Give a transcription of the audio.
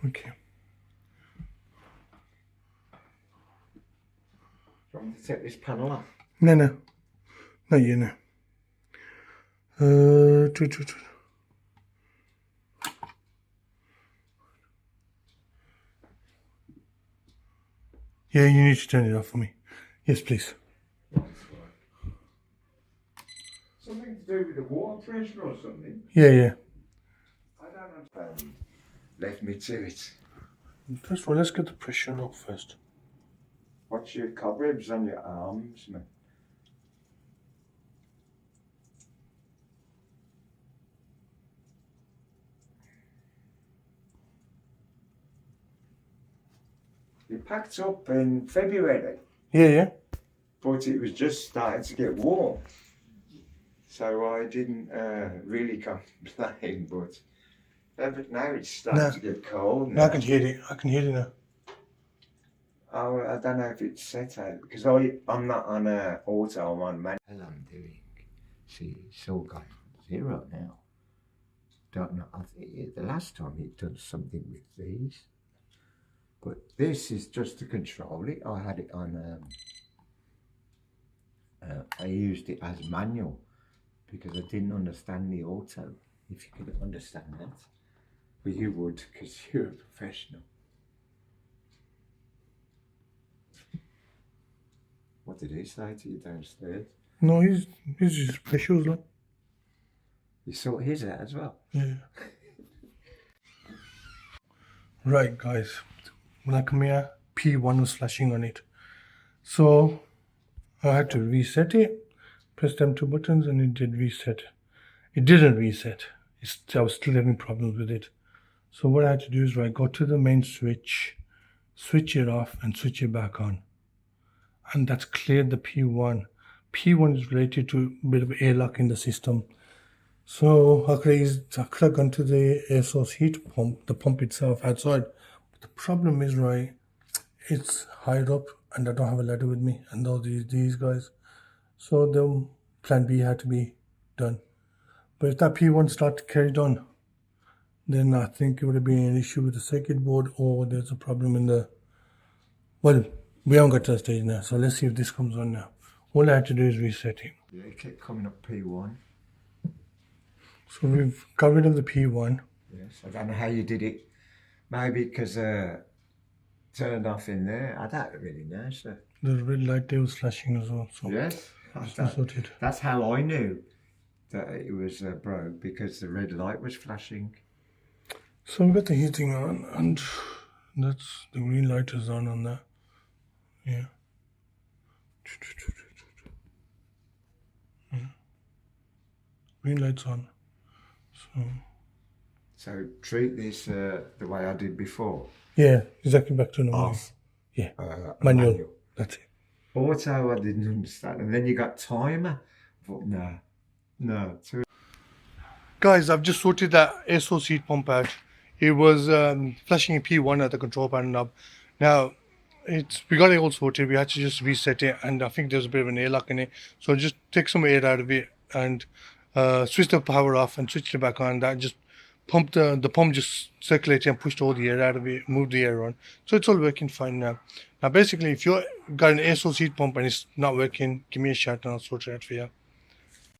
Okay. Do you want me to take this panel off? No. Not yet, no. Yeah, you need to turn it off for me. Yes, please. Something to do with the water pressure or something? Yeah. I don't know. Left me to it. First of all, let's get the pressure off first. What's your cobwebs on your arms, man? You packed up in February, Yeah. but it was just starting to get warm. So I didn't really complain, but now it's starting to get cold. Now I can hear it. Now. Oh, I don't know if it's set out because I'm not on auto. I'm on manual. Hell, I'm doing. See, it's all gone zero now. Don't know. I think the last time it done something with these, but this is just to control it. I had it on. I used it as manual because I didn't understand the auto. If you could understand that, but you would because you're a professional. What did he say to you downstairs? No, he's just pressures, like. You saw his out as well? Yeah. Right, guys. When I come here, P1 was flashing on it. So I had to reset it. Press them two buttons and it did reset. It didn't reset. I was still having problems with it. So what I had to do is go to the main switch, switch it off and switch it back on. And that's cleared the P1. P1 is related to a bit of airlock in the system. So I could have gone to the air source heat pump, the pump itself outside. But the problem is, it's higher up and I don't have a ladder with me and all these guys. So the plan B had to be done. But if that P1 started carried on, then I think it would have been an issue with the circuit board or there's a problem in the... Well, we haven't got to that stage now, so let's see if this comes on now. All I had to do is reset it. Yeah, it kept coming up P1. So we've got rid of the P1. Yes, I don't know how you did it. Maybe because turned off in there. I don't really know, so. The red light there was flashing as well. So yes, sorted. That's how I knew that it was broke, because the red light was flashing. So we've got the heating on and that's the green light is on that. Yeah. Green light's on. So treat this the way I did before. Yeah, exactly back to normal. Off. Yeah. Manual. That's it. Auto, I didn't understand. And then you got timer. I thought, no. Guys, I've just sorted that air source heat pump out. It was flashing a P1 at the control panel knob. Now, we got it all sorted. We had to just reset it, and I think there's a bit of an airlock in it. So just take some air out of it and switch the power off and switch it back on. That just pumped the pump just circulated and pushed all the air out of it, moved the air on. So it's all working fine now. Now basically, if you've got an air source heat pump and it's not working, give me a shout and I'll sort it out for you.